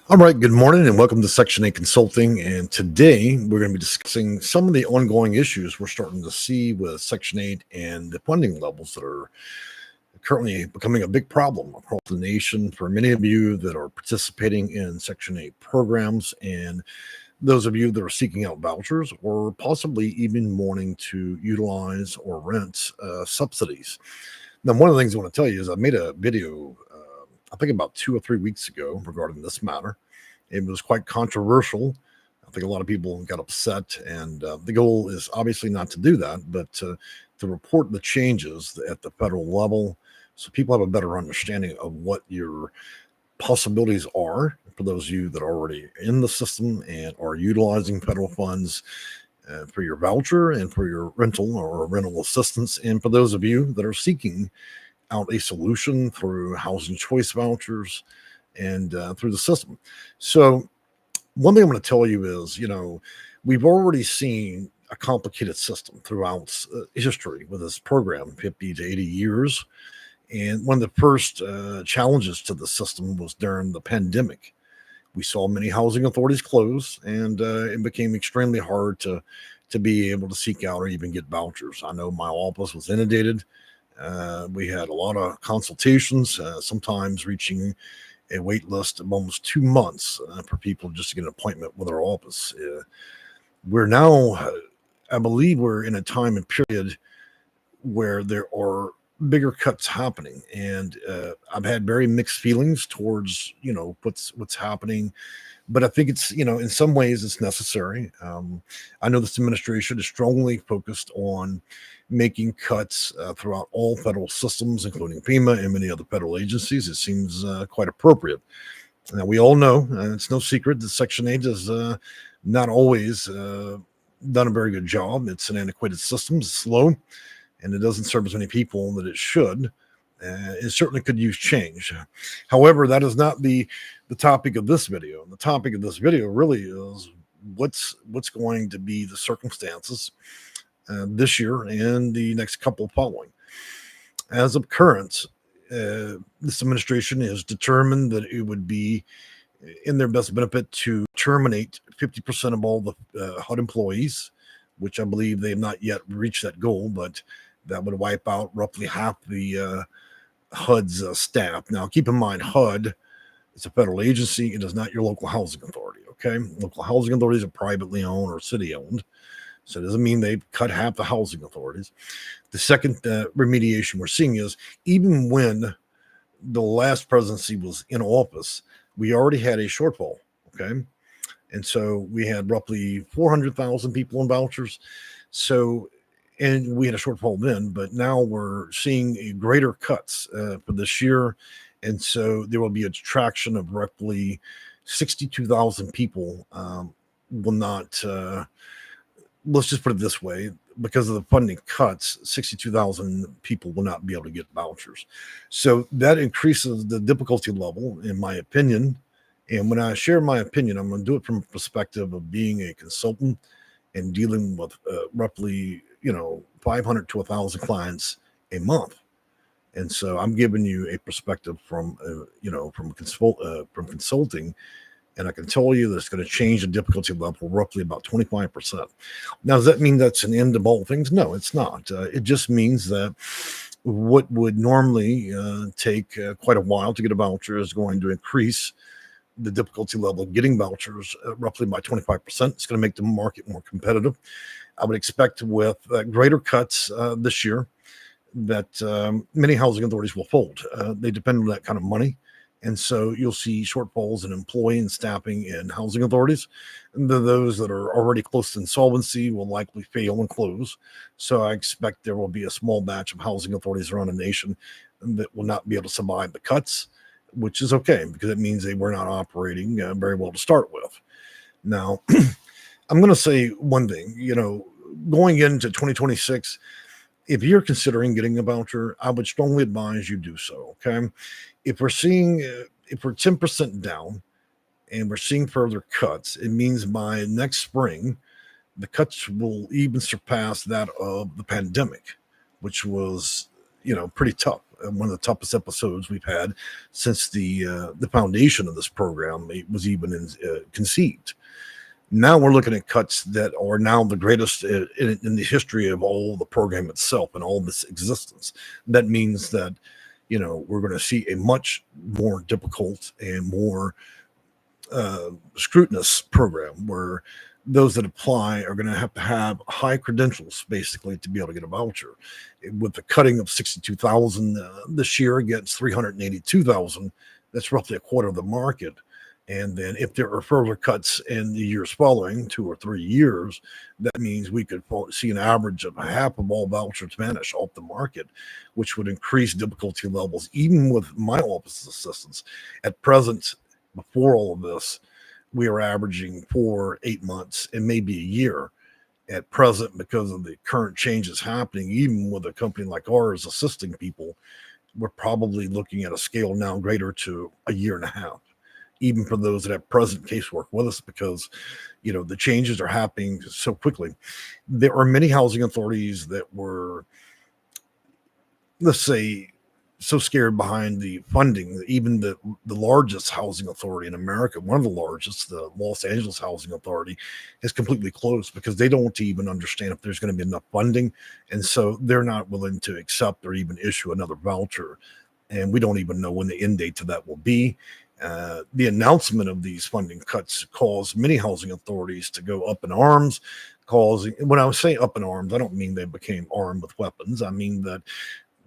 All right, good morning and welcome to Section 8 Consulting. And today we're going to be discussing some of the ongoing issues we're starting to see with Section 8 and the funding levels that are currently becoming a big problem across the nation for many of you that are participating in Section 8 programs and those of you that are seeking out vouchers or possibly even wanting to utilize or rent subsidies. Now, one of the things I want to tell you is I made a video, I think about 2 or 3 weeks ago regarding this matter. It was quite controversial. I think a lot of people got upset, and the goal is obviously not to do that, but to report the changes at the federal level so people have a better understanding of what your possibilities are for those of you that are already in the system and are utilizing federal funds for your voucher and for your rental or rental assistance, and for those of you that are seeking out a solution through Housing Choice Vouchers and through the system. So, one thing I'm going to tell you is, we've already seen a complicated system throughout history with this program, 50 to 80 years. And one of the first challenges to the system was during the pandemic. We saw many housing authorities close, and it became extremely hard to be able to seek out or even get vouchers. I know my office was inundated. We had a lot of consultations, sometimes reaching a wait list of almost 2 months for people just to get an appointment with our office. We're now, I believe, we're in a time and period where there are bigger cuts happening, and I've had very mixed feelings towards what's happening, but I think it's in some ways it's necessary. I know this administration is strongly focused on making cuts throughout all federal systems, including FEMA and many other federal agencies. It seems quite appropriate. Now, we all know, and it's no secret, that Section 8 has not always done a very good job. It's an antiquated system, it's slow, and it doesn't serve as many people that it should. It certainly could use change. However, that is not the topic of this video. The topic of this video really is what's going to be the circumstances this year and the next couple following. As of current, this administration is determined that it would be in their best benefit to terminate 50% of all the HUD employees, which I believe they have not yet reached that goal, but that would wipe out roughly half the HUD's staff. Now, keep in mind, HUD is a federal agency. It is not your local housing authority, okay? Local housing authorities are privately owned or city-owned, so it doesn't mean they've cut half the housing authorities. The second remediation we're seeing is even when the last presidency was in office, we already had a shortfall, okay? And so we had roughly 400,000 people in vouchers. So, and we had a shortfall then, but now we're seeing greater cuts for this year. And so there will be a detraction of roughly 62,000 people will not, let's just put it this way, because of the funding cuts, 62,000 people will not be able to get vouchers. So that increases the difficulty level, in my opinion. And when I share my opinion, I'm going to do it from a perspective of being a consultant and dealing with roughly, 500 to 1,000 clients a month. And so I'm giving you a perspective from, from consulting. And I can tell you that it's going to change the difficulty level roughly about 25%. Now, does that mean that's an end of all things? No, it's not. It just means that what would normally take quite a while to get a voucher is going to increase the difficulty level of getting vouchers roughly by 25%. It's going to make the market more competitive. I would expect with greater cuts this year that many housing authorities will fold. They depend on that kind of money. And so you'll see shortfalls in employee and staffing in housing authorities. And those that are already close to insolvency will likely fail and close. So I expect there will be a small batch of housing authorities around the nation that will not be able to survive the cuts, which is okay because it means they were not operating very well to start with. Now, I'm going to say one thing, going into 2026, if you're considering getting a voucher, I would strongly advise you do so, okay? If we're 10% down and we're seeing further cuts, it means by next spring, the cuts will even surpass that of the pandemic, which was pretty tough. One of the toughest episodes we've had since the foundation of this program was even conceived. Now we're looking at cuts that are now the greatest in the history of all the program itself and all of its existence. That means that we're going to see a much more difficult and more scrutinous program where those that apply are going to have high credentials basically to be able to get a voucher. With the cutting of 62,000 this year against 382,000, that's roughly a quarter of the market. And then if there are further cuts in the years following, 2 or 3 years, that means we could see an average of half of all vouchers vanish off the market, which would increase difficulty levels, even with my office's assistance. At present, before all of this, we are averaging 4-8 months and maybe a year. At present, because of the current changes happening, even with a company like ours assisting people, we're probably looking at a scale now greater to a year and a half, even for those that have present casework with us, because the changes are happening so quickly. There are many housing authorities that were, let's say, so scared behind the funding. Even the largest housing authority in America, one of the largest, the Los Angeles Housing Authority, is completely closed because they don't even understand if there's going to be enough funding, and so they're not willing to accept or even issue another voucher. And we don't even know when the end date to that will be. The announcement of these funding cuts caused many housing authorities to go up in arms. When I say up in arms, I don't mean they became armed with weapons. I mean that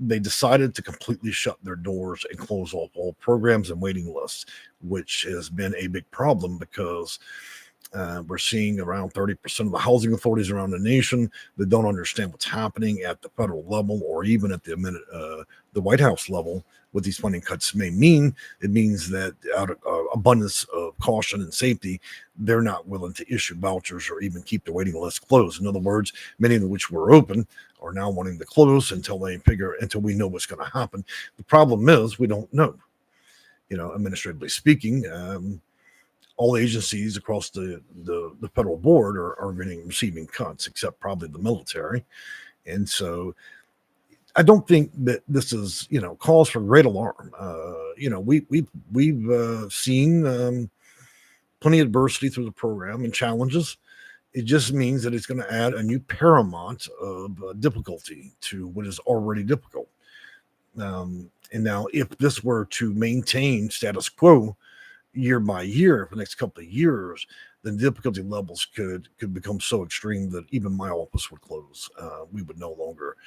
they decided to completely shut their doors and close off all programs and waiting lists, which has been a big problem because we're seeing around 30% of the housing authorities around the nation that don't understand what's happening at the federal level or even at the White House level. What these funding cuts may mean, it means that out of abundance of caution and safety, they're not willing to issue vouchers or even keep the waiting list closed. In other words, many of which were open are now wanting to close until we know what's going to happen. The problem is we don't know. Administratively speaking, all agencies across the federal board are receiving cuts, except probably the military. And so I don't think that this is, cause for great alarm. We've seen plenty of adversity through the program and challenges. It just means that it's going to add a new paramount of difficulty to what is already difficult. And now, if this were to maintain status quo year by year for the next couple of years, the difficulty levels could become so extreme that even my office would close. We would no longer.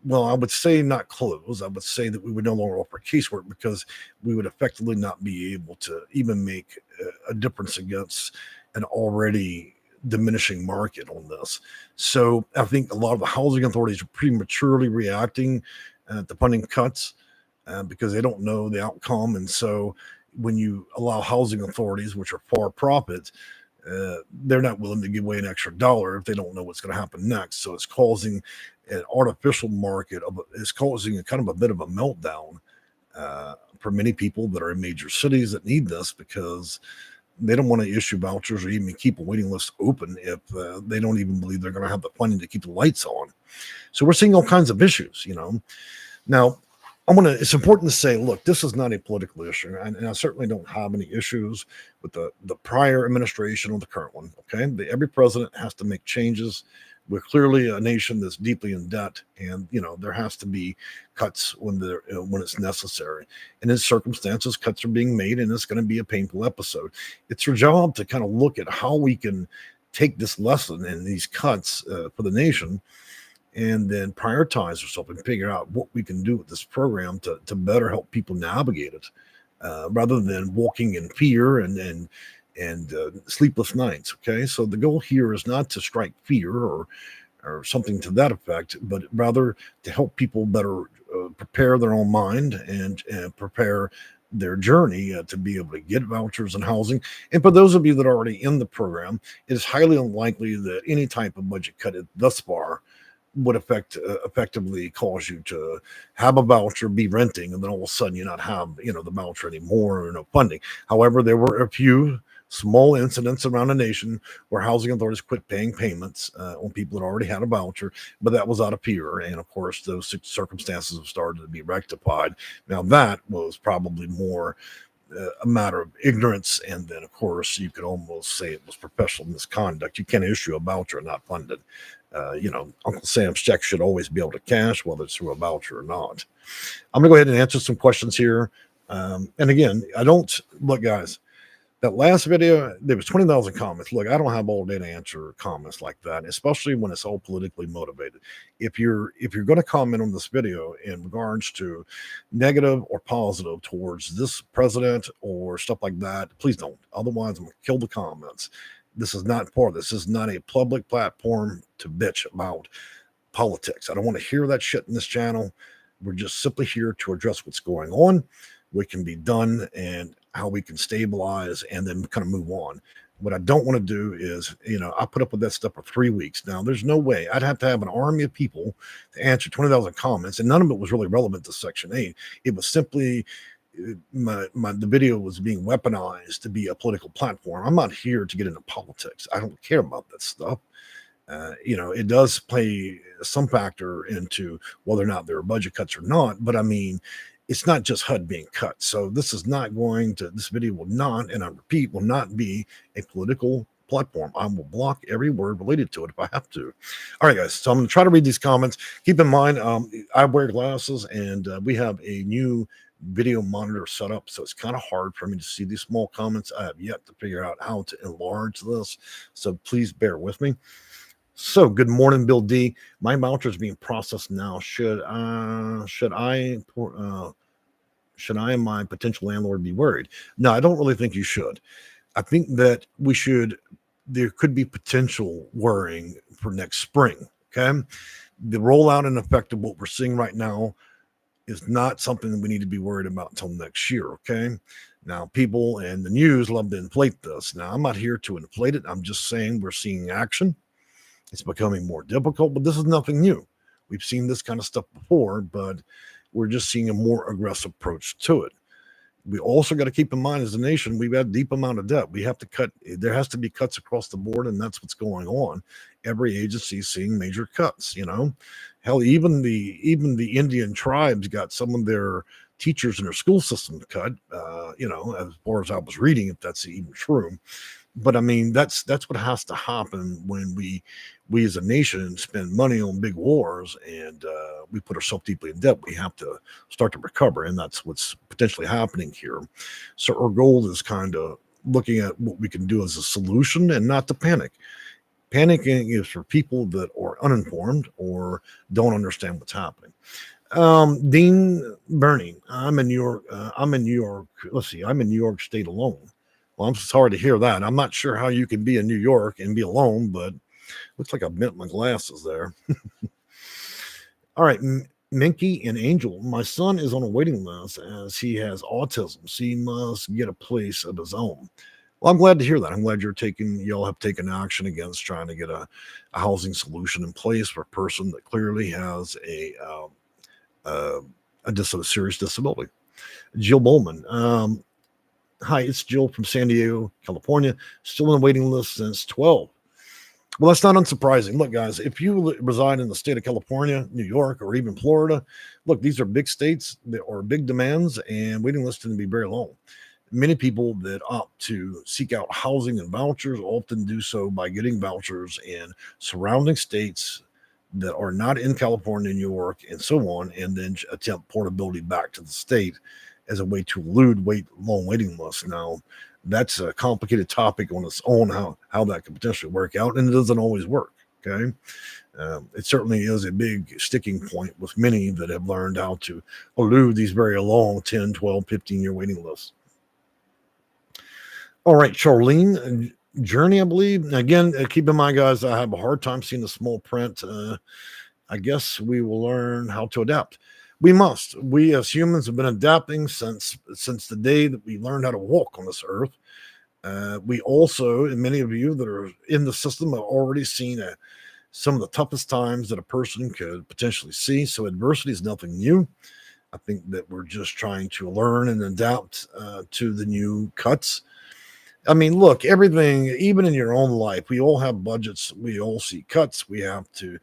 Well, I would say not close. I would say that we would no longer offer casework because we would effectively not be able to even make a difference against an already diminishing market on this. So I think a lot of the housing authorities are prematurely reacting to funding cuts because they don't know the outcome. And so when you allow housing authorities, which are for profit, they're not willing to give away an extra dollar if they don't know what's going to happen next. So it's causing an artificial market. It's causing a kind of a bit of a meltdown for many people that are in major cities that need this because they don't want to issue vouchers or even keep a waiting list open if they don't even believe they're going to have the funding to keep the lights on. So we're seeing all kinds of issues, Now, it's important to say, look, this is not a political issue, and I certainly don't have any issues with the prior administration or the current one. Okay, every president has to make changes. We're clearly a nation that's deeply in debt, and there has to be cuts when it's necessary. And in circumstances, cuts are being made, and it's going to be a painful episode. It's your job to kind of look at how we can take this lesson and these cuts for the nation, and then prioritize ourselves and figure out what we can do with this program to better help people navigate it, rather than walking in fear and sleepless nights. Okay, so the goal here is not to strike fear or something to that effect, but rather to help people better prepare their own mind and prepare their journey to be able to get vouchers and housing. And for those of you that are already in the program, it is highly unlikely that any type of budget cut thus far would effectively cause you to have a voucher, be renting, and then all of a sudden you not have the voucher anymore or no funding. However, there were a few small incidents around the nation where housing authorities quit paying payments on people that already had a voucher, but that was out of fear. And of course, those circumstances have started to be rectified. Now, that was probably more a matter of ignorance. And then, of course, you could almost say it was professional misconduct. You can't issue a voucher and not fund it. Uncle Sam's check should always be able to cash, whether it's through a voucher or not. I'm going to go ahead and answer some questions here. And again, look, guys, that last video, there was 20,000 comments. Look, I don't have all day to answer comments like that, especially when it's all politically motivated. If you're going to comment on this video in regards to negative or positive towards this president or stuff like that, please don't. Otherwise, I'm going to kill the comments. This is not part of this. This is not a public platform to bitch about politics. I don't want to hear that shit in this channel. We're just simply here to address what's going on, what can be done, and how we can stabilize and then kind of move on. What I don't want to do is, I put up with that stuff for 3 weeks. Now, there's no way. I'd have to have an army of people to answer 20,000 comments, and none of it was really relevant to Section 8. It was simply the video was being weaponized to be a political platform. I'm not here to get into politics. I don't care about that stuff. It does play some factor into whether or not there are budget cuts or not, but I mean, it's not just HUD being cut. So this video will not, and I repeat, will not be a political platform. I will block every word related to it if I have to. All right, guys. So I'm going to try to read these comments. Keep in mind, I wear glasses, and we have a new video monitor set up, so it's kind of hard for me to see these small comments. I have yet to figure out how to enlarge this, so please bear with me. So, good morning, Bill D. My voucher is being processed now. Should I and my potential landlord be worried? No, I don't really think you should. I think that there could be potential worrying for next spring. Okay. The rollout and effect of what we're seeing right now is not something that we need to be worried about until next year. Okay. Now, people and the news love to inflate this. Now, I'm not here to inflate it. I'm just saying we're seeing action. It's becoming more difficult, but this is nothing new. We've seen this kind of stuff before, but we're just seeing a more aggressive approach to it. We also got to keep in mind, as a nation, we've had a deep amount of debt. We have to cut. There has to be cuts across the board, and that's what's going on. Every agency is seeing major cuts. Hell, even the Indian tribes got some of their teachers in their school system cut. As far as I was reading, if that's even true. But I mean, that's what has to happen when we as a nation spend money on big wars and we put ourselves deeply in debt. We have to start to recover, and that's what's potentially happening here. So our goal is kind of looking at what we can do as a solution and not to panic. Panicking is for people that are uninformed or don't understand what's happening. Dean Bernie, I'm in New York. Let's see, I'm in New York State alone. Well, I'm sorry to hear that. I'm not sure how you can be in New York and be alone, but looks like I've bent my glasses there. All right, Minky and Angel. My son is on a waiting list as he has autism, so he must get a place of his own. Well, I'm glad to hear that. I'm glad y'all have taken action against trying to get a housing solution in place for a person that clearly has a serious disability. Jill Bowman. Hi, it's Jill from San Diego, California, still on the waiting list since 12. Well, that's not unsurprising. Look, guys, if you reside in the state of California, New York, or even Florida, look, these are big states that are big demands, and waiting lists tend to be very long. Many people that opt to seek out housing and vouchers often do so by getting vouchers in surrounding states that are not in California, New York, and so on, and then attempt portability back to the state as a way to elude long waiting lists. Now, that's a complicated topic on its own, how that could potentially work out, and it doesn't always work. Okay. It certainly is a big sticking point with many that have learned how to elude these very long 10, 12, 15-year waiting lists. All right, Charlene, Journey, I believe. Again, keep in mind, guys, I have a hard time seeing the small print. I guess we will learn how to adapt. We must. We as humans have been adapting since the day that we learned how to walk on this earth. We also, and many of you that are in the system, have already seen some of the toughest times that a person could potentially see. So adversity is nothing new. I think that we're just trying to learn and adapt to the new cuts. I mean, look, everything, even in your own life, we all have budgets. We all see cuts. We have to,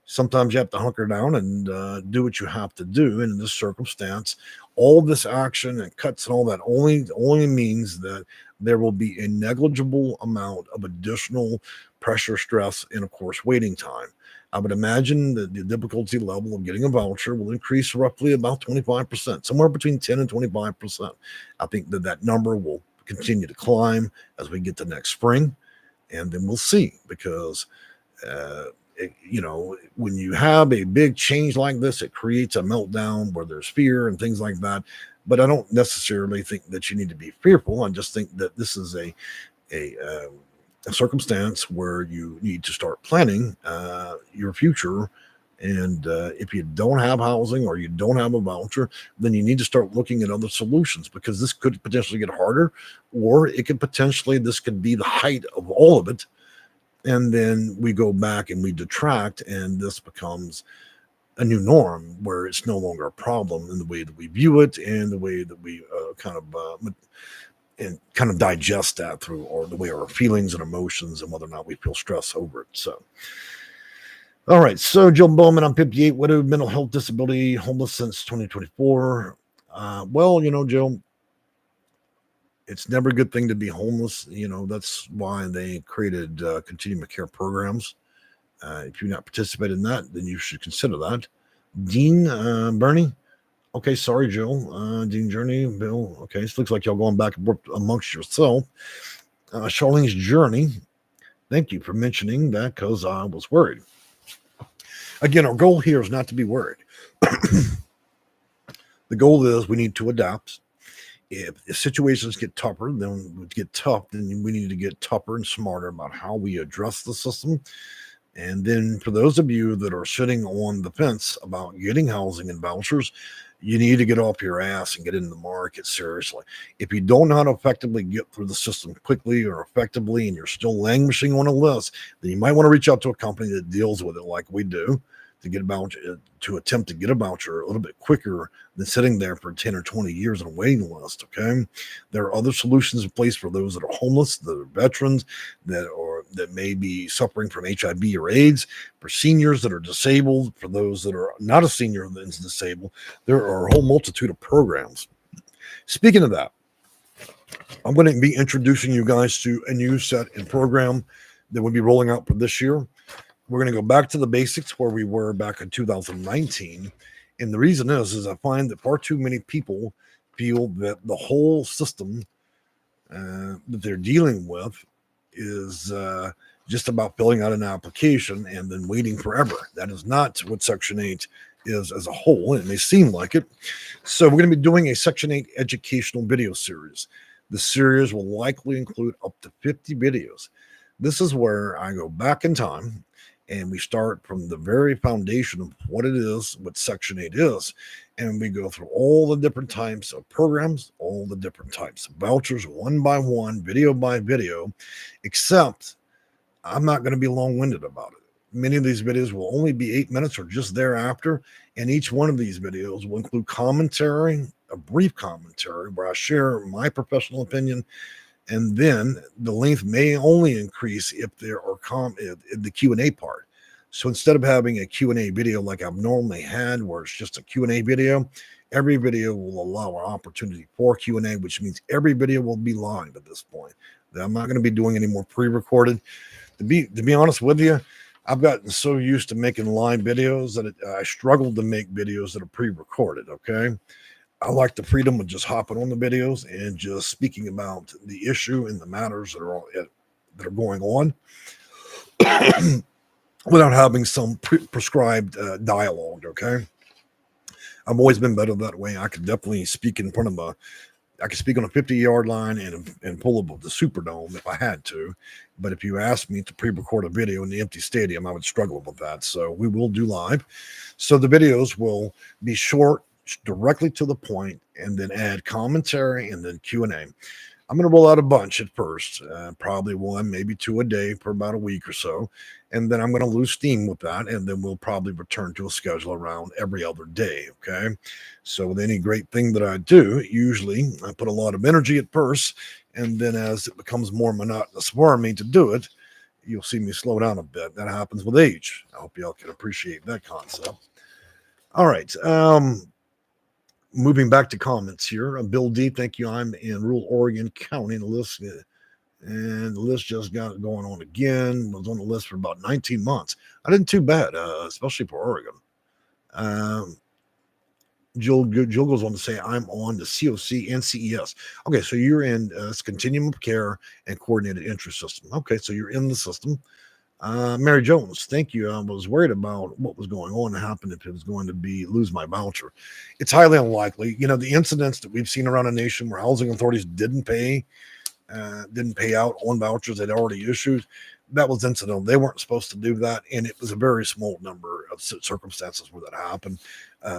sometimes you have to hunker down and do what you have to do. And in this circumstance, all this action and cuts and all that only means that there will be a negligible amount of additional pressure, stress, and of course, waiting time. I would imagine that the difficulty level of getting a voucher will increase roughly about 25%, somewhere between 10 and 25%. I think that that number will continue to climb as we get to next spring, and then we'll see. Because when you have a big change like this, it creates a meltdown where there's fear and things like that. But I don't necessarily think that you need to be fearful. I just think that this is a, a circumstance where you need to start planning your future. And if you don't have housing or you don't have a voucher, then you need to start looking at other solutions, because this could potentially get harder, or it could potentially, this could be the height of all of it. And then we go back and we detract, and this becomes a new norm where it's no longer a problem in the way that we view it and the way that we kind of digest that through, or the way our feelings and emotions and whether or not we feel stress over it. So, all right. So, Joe Bowman, I'm 58, widowed, mental health disability, homeless since 2024. Joe, it's never a good thing to be homeless. That's why they created continuum of care programs. If you're not participating in that, then you should consider that. Dean, Bernie. Okay, sorry, Joe. Dean, Journey, Bill. Okay, so it looks like y'all going back and forth amongst yourself. Charlene's Journey. Thank you for mentioning that, because I was worried. Again, our goal here is not to be worried. The goal is we need to adapt. If situations get tougher, then we need to get tougher and smarter about how we address the system. And then for those of you that are sitting on the fence about getting housing and vouchers, you need to get off your ass and get into the market seriously. If you don't know how to effectively get through the system quickly or effectively, and you're still languishing on a list, then you might want to reach out to a company that deals with it like we do, to get a voucher, to attempt to get a voucher a little bit quicker than sitting there for 10 or 20 years on a waiting list. Okay. There are other solutions in place for those that are homeless, that are veterans, that may be suffering from HIV or AIDS, for seniors that are disabled, for those that are not a senior that is disabled. There are a whole multitude of programs. Speaking of that, I'm going to be introducing you guys to a new set and program that will be rolling out for this year. We're going to go back to the basics where we were back in 2019. And the reason is I find that far too many people feel that the whole system that they're dealing with is just about filling out an application and then waiting forever. That is not what Section 8 is as a whole. It may seem like it. So we're going to be doing a Section 8 educational video series. The series will likely include up to 50 videos. This is where I go back in time, and we start from the very foundation of what it is, what Section 8 is. And we go through all the different types of programs, all the different types of vouchers, one by one, video by video, except I'm not going to be long-winded about it. Many of these videos will only be 8 minutes or just thereafter. And each one of these videos will include commentary, a brief commentary where I share my professional opinion. And then the length may only increase if there are the Q&A part. So instead of having a Q&A video like I've normally had, where it's just a Q&A video, every video will allow an opportunity for Q&A, which means every video will be live at this point. I'm not going to be doing any more pre-recorded. To be honest with you, I've gotten so used to making live videos that I struggle to make videos that are pre-recorded, okay? I like the freedom of just hopping on the videos and just speaking about the issue and the matters that are going on without having some prescribed dialogue. Okay, I've always been better that way. I could definitely speak in front of I could speak on a 50-yard line and pull up the Superdome if I had to. But if you asked me to pre-record a video in the empty stadium, I would struggle with that. So we will do live. So the videos will be short, directly to the point, and then add commentary and then Q&A. I'm going to roll out a bunch at first, probably one, maybe two a day for about a week or so. And then I'm going to lose steam with that. And then we'll probably return to a schedule around every other day. Okay. So, with any great thing that I do, usually I put a lot of energy at first. And then as it becomes more monotonous for me to do it, you'll see me slow down a bit. That happens with age. I hope y'all can appreciate that concept. All right. Moving back to comments here. Bill D, thank you. I'm in rural Oregon County. The list just got it going on again. Was on the list for about 19 months. I didn't too bad, especially for Oregon. Um, Jill goes on to say, I'm on the COC and CES. Okay, so you're in continuum of care and coordinated entry system. Okay, so you're in the system. Mary Jones, thank you. I was worried about what was going on and happened if it was going to be lose my voucher. It's highly unlikely. The incidents that we've seen around the nation where housing authorities didn't pay out on vouchers they'd already issued. That was incidental. They weren't supposed to do that, and it was a very small number of circumstances where that happened.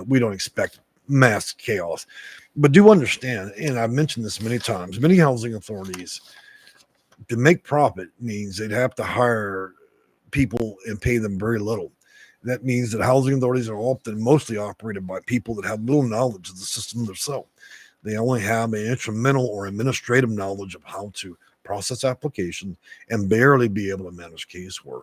We don't expect mass chaos, but do understand, and I've mentioned this many times, many housing authorities, to make profit means they'd have to hire people and pay them very little. That means that housing authorities are often mostly operated by people that have little knowledge of the system themselves. They only have an instrumental or administrative knowledge of how to process applications and barely be able to manage casework.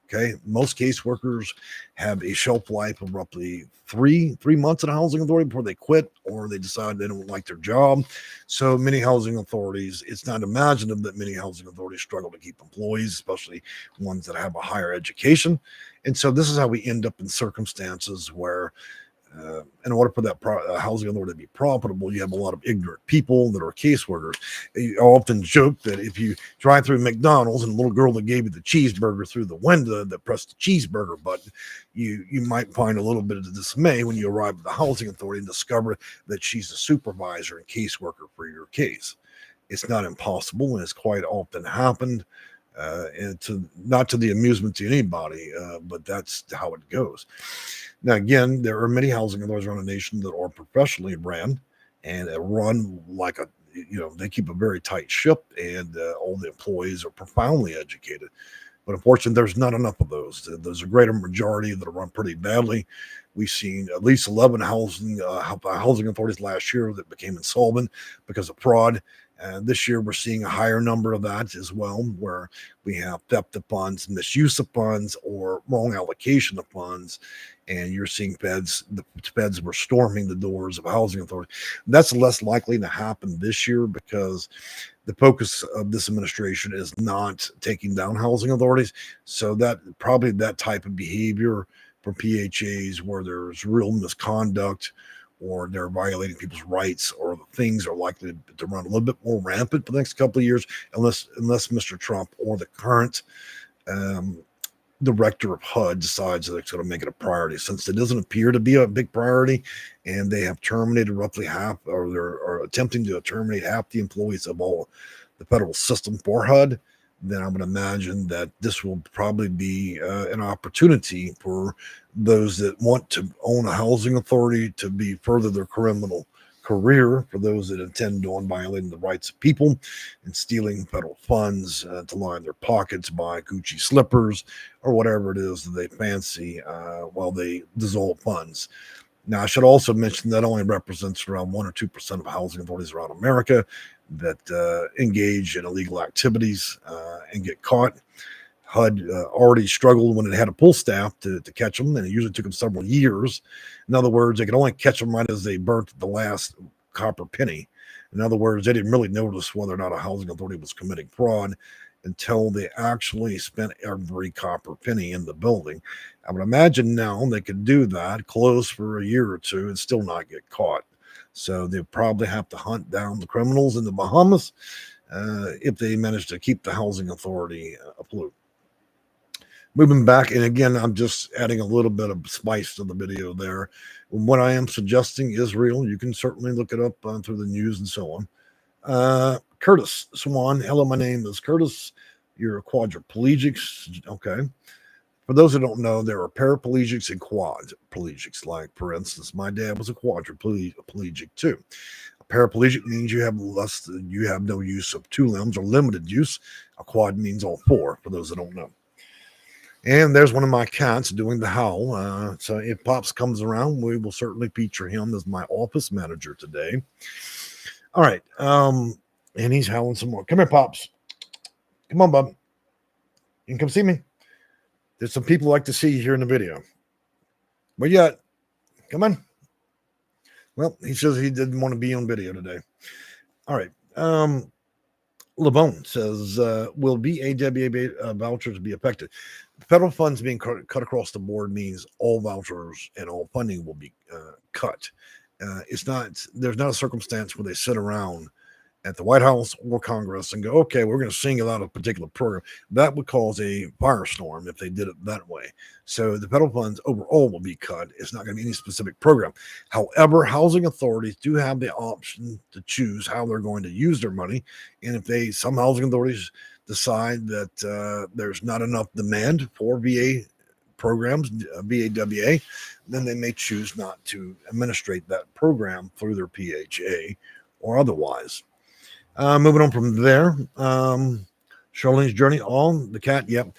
Okay, most caseworkers have a shelf life of roughly three months at a housing authority before they quit or they decide they don't like their job. So many housing authorities, it's not imaginative that many housing authorities struggle to keep employees, especially ones that have a higher education. And so this is how we end up in circumstances where in order for that housing authority to be profitable, you have a lot of ignorant people that are caseworkers. I often joke that if you drive through McDonald's and the little girl that gave you the cheeseburger through the window that pressed the cheeseburger button, you might find a little bit of dismay when you arrive at the housing authority and discover that she's the supervisor and caseworker for your case. It's not impossible, and it's quite often happened. And not to the amusement to anybody, but that's how it goes. Now, again, there are many housing authorities around the nation that are professionally ran and run like they keep a very tight ship, and all the employees are profoundly educated. But unfortunately, there's not enough of those. There's a greater majority that are run pretty badly. We've seen at least 11 housing authorities last year that became insolvent because of fraud. This year, we're seeing a higher number of that as well, where we have theft of funds, misuse of funds, or wrong allocation of funds. And you're seeing the feds were storming the doors of housing authorities. That's less likely to happen this year because the focus of this administration is not taking down housing authorities. So that probably that type of behavior from PHAs where there's real misconduct or they're violating people's rights or things are likely to run a little bit more rampant for the next couple of years, unless Mr. Trump or the current director of HUD decides that it's going to make it a priority. Since it doesn't appear to be a big priority, and they have terminated roughly half, or they're attempting to terminate half the employees of all the federal system for HUD, then I would imagine that this will probably be an opportunity for those that want to own a housing authority to be further their criminal career, for those that intend on violating the rights of people and stealing federal funds to line their pockets, buy Gucci slippers or whatever it is that they fancy while they dissolve funds. Now, I should also mention that only represents around 1 or 2% of housing authorities around America that engage in illegal activities and get caught. HUD already struggled when it had a pull staff to catch them, and it usually took them several years. In other words, they could only catch them right as they burnt the last copper penny. In other words, they didn't really notice whether or not a housing authority was committing fraud until they actually spent every copper penny in the building. I would imagine now they could do that, close for a year or two, and still not get caught. So they probably have to hunt down the criminals in the Bahamas if they manage to keep the housing authority afloat. Moving back, and again, I'm just adding a little bit of spice to the video there. What I am suggesting is real. You can certainly look it up through the news and so on. Curtis Swan, hello, my name is Curtis. You're a quadriplegic. Okay. For those who don't know, there are paraplegics and quadriplegics. Like, for instance, my dad was a quadriplegic too. Paraplegic means you have no use of two limbs or limited use. A quad means all four, for those that don't know. And there's one of my cats doing the howl. So if Pops comes around, we will certainly feature him as my office manager today. All right. And he's howling some more. Come here, Pops. Come on, bub. You can come see me. There's some people like to see you here in the video. Where you at? Come on. Well, he says he didn't want to be on video today. All right. LeBone says, will VAWA vouchers be affected? Federal funds being cut across the board means all vouchers and all funding will be cut. There's not a circumstance where they sit around at the White House or Congress and go, okay, we're going to single out a particular program. That would cause a firestorm if they did it that way. So the federal funds overall will be cut. It's not going to be any specific program. However, housing authorities do have the option to choose how they're going to use their money. And if some housing authorities decide that there's not enough demand for VA programs, VAWA, then they may choose not to administrate that program through their PHA or otherwise. Moving on from there, Charlene's journey on the cat. Yep.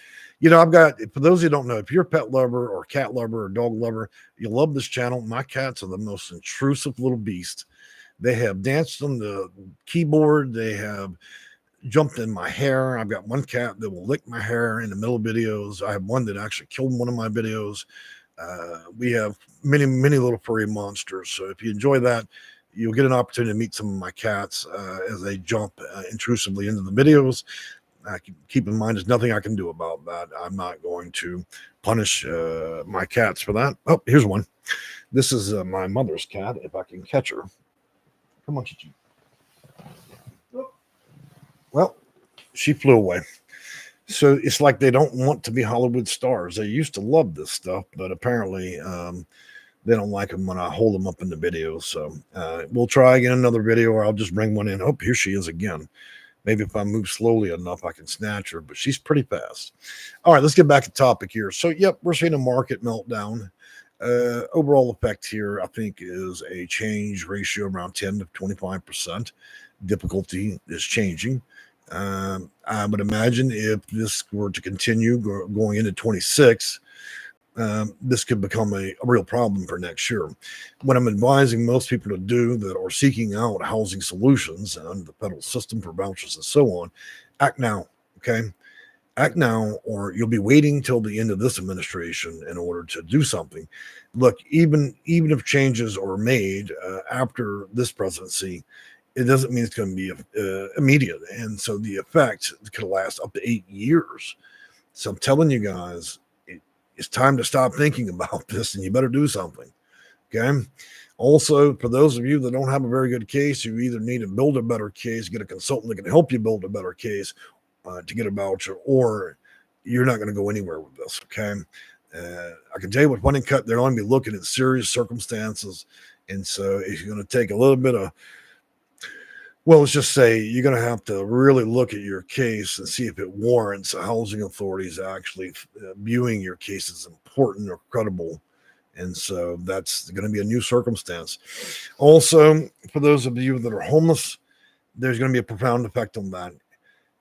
I've got, for those who don't know, if you're a pet lover or cat lover or dog lover, you love this channel. My cats are the most intrusive little beast. They have danced on the keyboard. They have jumped in my hair. I've got one cat that will lick my hair in the middle of videos. I have one that actually killed one of my videos. We have many, many little furry monsters. So if you enjoy that, you'll get an opportunity to meet some of my cats as they jump intrusively into the videos. Keep in mind, there's nothing I can do about that. I'm not going to punish my cats for that. Oh, here's one. This is my mother's cat, if I can catch her. Come on, Chichi. Well, she flew away. So it's like they don't want to be Hollywood stars. They used to love this stuff, but apparently they don't like them when I hold them up in the video. So we'll try again another video, or I'll just bring one in. Oh, here she is again. Maybe if I move slowly enough, I can snatch her, but she's pretty fast. All right, let's get back to topic here. So, yep, we're seeing a market meltdown. Overall effect here, I think, is a change ratio around 10 to 25%. Difficulty is changing. I would imagine if this were to continue going into 26, this could become a real problem for next year. What I'm advising most people to do that are seeking out housing solutions under the federal system for vouchers and so on, act now, okay? Act now, or you'll be waiting till the end of this administration in order to do something. Look, even if changes are made after this presidency, it doesn't mean it's going to be immediate. And so the effect could last up to 8 years. So I'm telling you guys, it's time to stop thinking about this, and you better do something. Okay. Also, for those of you that don't have a very good case, you either need to build a better case, get a consultant that can help you build a better case to get a voucher, or you're not going to go anywhere with this. Okay. I can tell you with funding cut, they're going to be looking at serious circumstances. And so it's going to take a little bit of, well, let's just say you're going to have to really look at your case and see if it warrants housing authorities actually viewing your case as important or credible. And so that's going to be a new circumstance. Also, for those of you that are homeless, there's going to be a profound effect on that.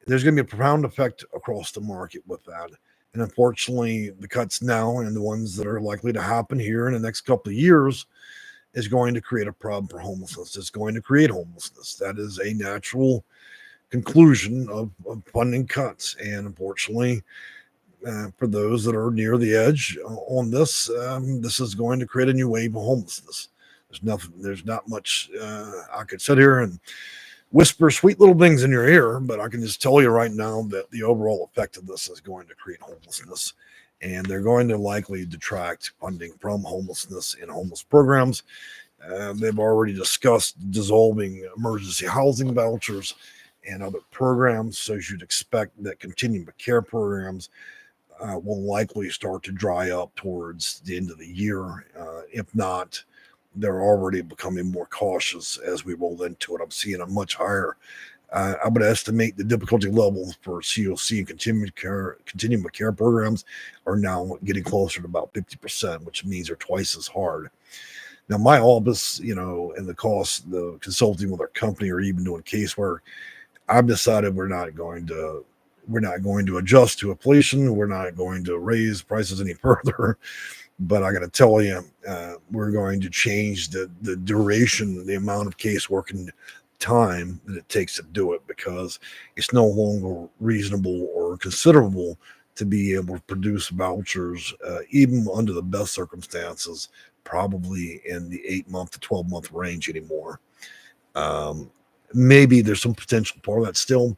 There's going to be a profound effect across the market with that. And unfortunately, the cuts now and the ones that are likely to happen here in the next couple of years is going to create a problem for homelessness. It's going to create homelessness. That is a natural conclusion of funding cuts. And unfortunately, for those that are near the edge on this, this is going to create a new wave of homelessness. There's not much I could sit here and whisper sweet little things in your ear, but I can just tell you right now that the overall effect of this is going to create homelessness. And they're going to likely detract funding from homelessness and homeless programs. They've already discussed dissolving emergency housing vouchers and other programs. So you'd expect that continuum of care programs will likely start to dry up towards the end of the year. If not, they're already becoming more cautious as we roll into it. I'm seeing a much higher. I would estimate the difficulty levels for COC and continuum of care programs are now getting closer to about 50%, which means they're twice as hard. Now, my office, and the cost, the consulting with our company, or even doing casework, I've decided we're not going to adjust to inflation. We're not going to raise prices any further. But I got to tell you, we're going to change the duration, the amount of casework and time that it takes to do it, because it's no longer reasonable or considerable to be able to produce vouchers, even under the best circumstances, probably in the 8 month to 12 month range anymore. Um, Maybe there's some potential for that still,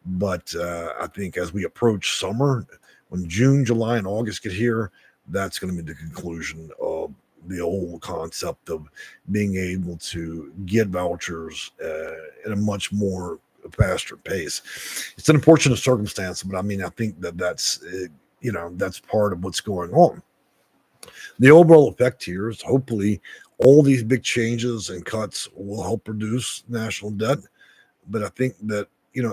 but I think as we approach summer, when June, July, and August get here, that's going to be the conclusion of the old concept of being able to get vouchers at a much more faster pace. It's an unfortunate circumstance, but I mean, I think that's part of what's going on. The overall effect here is hopefully all these big changes and cuts will help reduce national debt. But I think that,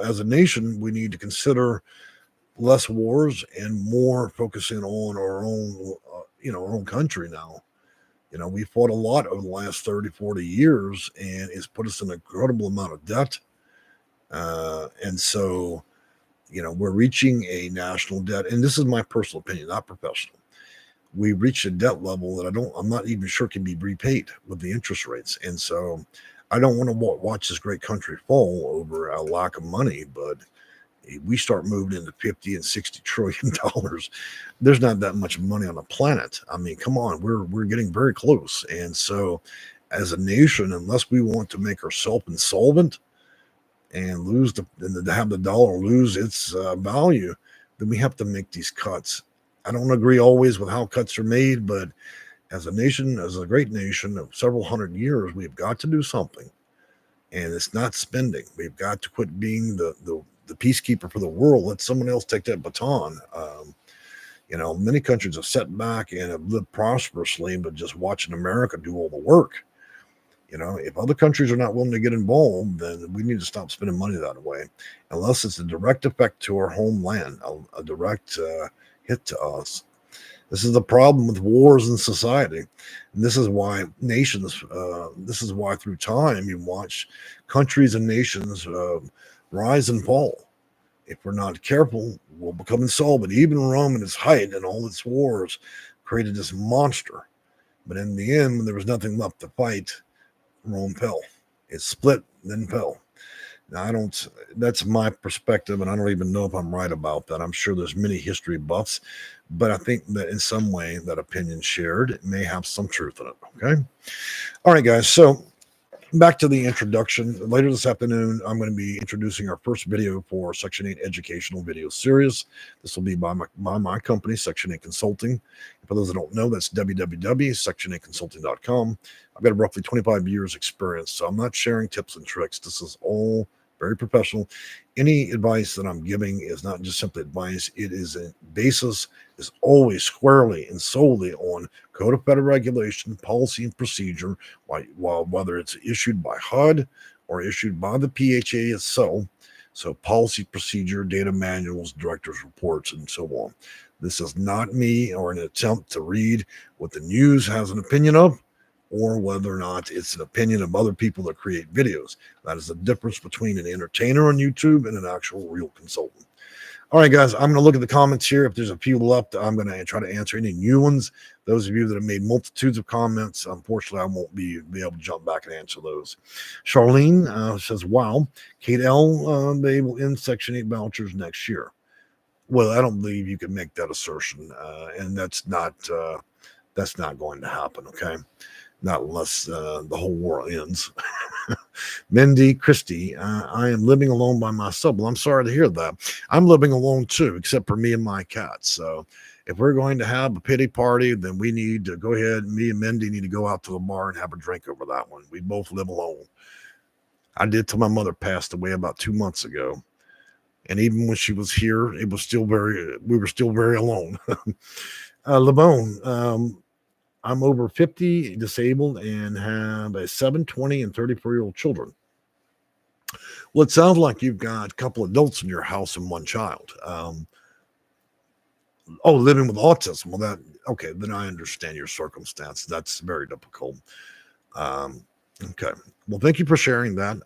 as a nation, we need to consider less wars and more focusing on our own country now. We fought a lot over the last 30, 40 years, and it's put us in an incredible amount of debt. And so, we're reaching a national debt, and this is my personal opinion, not professional. We reached a debt level that I'm not even sure can be repaid with the interest rates. And so I don't want to watch this great country fall over a lack of money, but we start moving into 50 and 60 trillion dollars. There's not that much money on the planet. I mean, come on, we're getting very close. And so as a nation, unless we want to make ourselves insolvent and to have the dollar lose its value, then we have to make these cuts. I don't agree always with how cuts are made, but as a nation, as a great nation of several hundred years, we've got to do something. And it's not spending. We've got to quit being the peacekeeper for the world. Let someone else take that baton. Many countries have set back and have lived prosperously, but just watching America do all the work. If other countries are not willing to get involved, then we need to stop spending money that way, unless it's a direct effect to our homeland, a direct hit to us. This is the problem with wars in society. And this is why this is why through time you watch countries and nations rise and fall. If we're not careful, we'll become insolvent. Even Rome in its height and all its wars created this monster. But in the end, when there was nothing left to fight, Rome fell. It split, then fell. Now, that's my perspective, and I don't even know if I'm right about that. I'm sure there's many history buffs, but I think that in some way that opinion shared may have some truth in it. Okay. All right, guys. So back to the introduction. Later this afternoon, I'm going to be introducing our first video for Section 8 educational video series. This will be by my company, Section 8 Consulting. For those that don't know, that's www.section8consulting.com. I've got roughly 25 years experience, so I'm not sharing tips and tricks. This is all very professional. Any advice that I'm giving is not just simply advice. It is a basis, is always squarely and solely on Code of Federal Regulation, policy, and procedure, while whether it's issued by HUD or issued by the PHA itself. So policy, procedure, data manuals, director's reports, and so on. This is not me or an attempt to read what the news has an opinion of, or whether or not it's an opinion of other people that create videos. That is the difference between an entertainer on YouTube and an actual real consultant. All right, guys, I'm going to look at the comments here. If there's a few left, I'm going to try to answer any new ones. Those of you that have made multitudes of comments, unfortunately, I won't be able to jump back and answer those. Charlene says, wow, Kate L, they will end Section 8 vouchers next year. Well, I don't believe you can make that assertion, and that's not going to happen, okay? Not unless the whole world ends. Mindy Christie, I am living alone by myself. Well, I'm sorry to hear that. I'm living alone too, except for me and my cat. So if we're going to have a pity party, then we need to go ahead. Me and Mindy need to go out to the bar and have a drink over that one. We both live alone. I did till my mother passed away about 2 months ago. And even when she was here, we were still very alone. Lamone, I'm over 50, disabled, and have a 7, 20, and 34-year-old children. Well, it sounds like you've got a couple adults in your house and one child. Living with autism. Well, then I understand your circumstance. That's very difficult. Okay. Well, thank you for sharing that.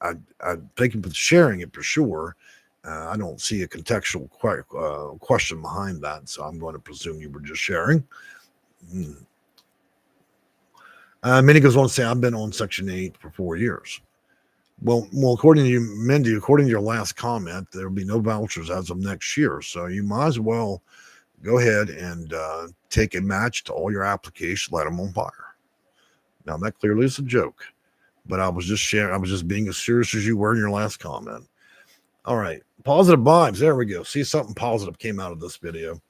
I thank you for sharing it for sure. I don't see a contextual question behind that, so I'm going to presume you were just sharing. Mm. Minnie goes on to say, I've been on Section 8 for 4 years. Well, according to you, Mindy, according to your last comment, there will be no vouchers as of next year. So you might as well go ahead and take a match to all your applications, light them on fire. Now, that clearly is a joke, but I was just sharing, I was just being as serious as you were in your last comment. All right. Positive vibes. There we go. See, something positive came out of this video.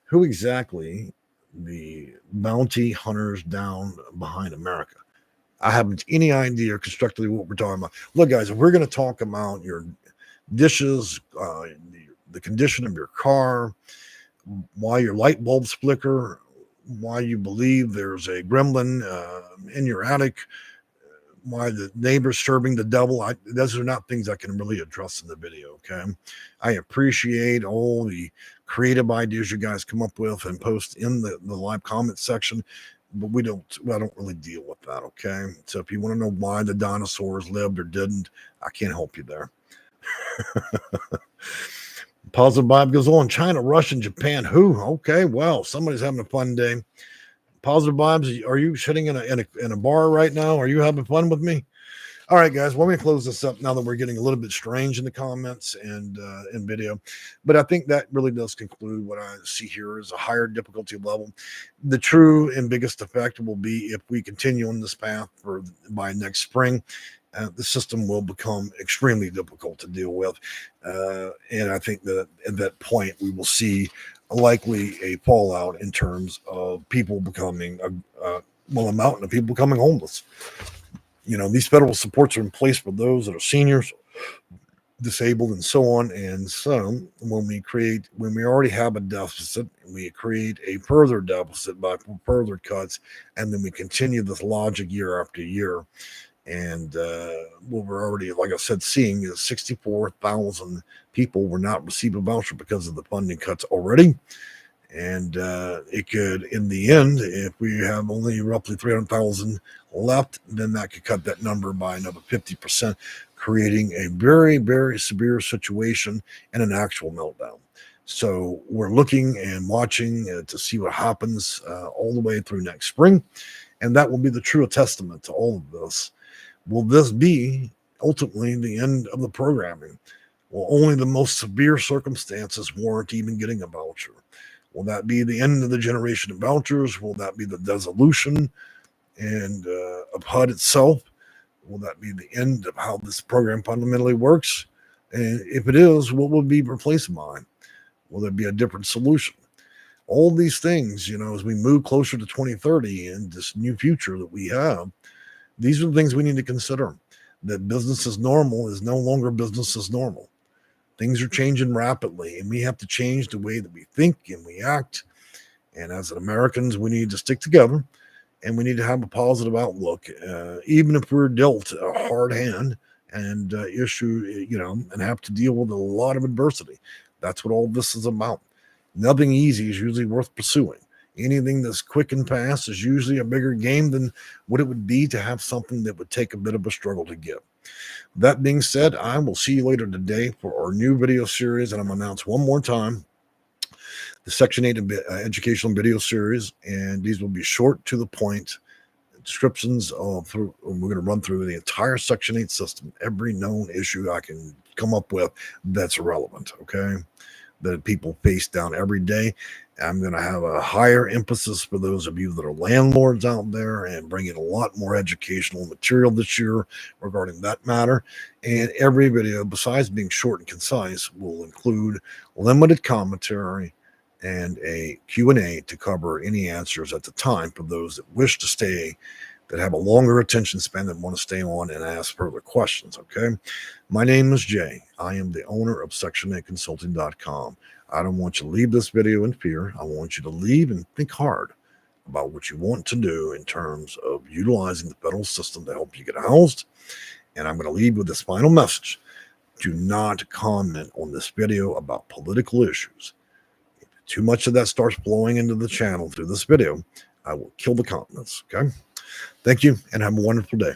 Who exactly the bounty hunters down behind America? I haven't any idea constructively what we're talking about. Look, guys, if we're going to talk about your dishes, the condition of your car, why your light bulbs flicker, why you believe there's a gremlin in your attic, why the neighbor's serving the devil, those are not things I can really address in the video. Okay, I appreciate all the creative ideas you guys come up with and post in the live comment section, but I don't really deal with that. Okay, so if you want to know why the dinosaurs lived or didn't, I can't help you there. Positive vibe goes on. China, Russia, and Japan. Who? Okay, well, somebody's having a fun day. Positive vibes. Are you sitting in a bar right now? Are you having fun with me? All right, guys. Let me close this up now that we're getting a little bit strange in the comments and in video. But I think that really does conclude what I see here as a higher difficulty level. The true and biggest effect will be if we continue on this path by next spring. The system will become extremely difficult to deal with. And I think that at that point, we will see likely a fallout in terms of people becoming, a mountain of people becoming homeless. You know, these federal supports are in place for those that are seniors, disabled, and so on. And so when we already have a deficit, we create a further deficit by further cuts, and then we continue this logic year after year. And what we're already, like I said, seeing is 64,000 people will not receive a voucher because of the funding cuts already. And it could, in the end, if we have only roughly 300,000 left, then that could cut that number by another 50%, creating a very, very severe situation and an actual meltdown. So we're looking and watching to see what happens all the way through next spring. And that will be the true testament to all of this. Will this be ultimately the end of the programming? Will only the most severe circumstances warrant even getting a voucher? Will that be the end of the generation of vouchers? Will that be the dissolution and of HUD itself? Will that be the end of how this program fundamentally works? And if it is, what will be replaced by? Will there be a different solution? All these things, you know, as we move closer to 2030 and this new future that we have, these are the things we need to consider. That business as normal is no longer business as normal. Things are changing rapidly, and we have to change the way that we think and we act. And as Americans, we need to stick together, and we need to have a positive outlook, even if we're dealt a hard hand and and have to deal with a lot of adversity. That's what all this is about. Nothing easy is usually worth pursuing. Anything that's quick and fast is usually a bigger game than what it would be to have something that would take a bit of a struggle to get. That being said, I will see you later today for our new video series, and I'm going to announce one more time the Section 8 educational video series, and these will be short to the point descriptions of we're going to run through the entire Section 8 system, every known issue I can come up with that's relevant, okay, that people face down every day. I'm going to have a higher emphasis for those of you that are landlords out there and bring in a lot more educational material this year regarding that matter. And every video, besides being short and concise, will include limited commentary and a Q&A to cover any answers at the time for those that wish to stay, that have a longer attention span, that want to stay on and ask further questions, okay? My name is Jay. I am the owner of Section8Consulting.com. I don't want you to leave this video in fear. I want you to leave and think hard about what you want to do in terms of utilizing the federal system to help you get housed. And I'm going to leave with this final message. Do not comment on this video about political issues. If too much of that starts flowing into the channel through this video, I will kill the comments, okay? Thank you and have a wonderful day.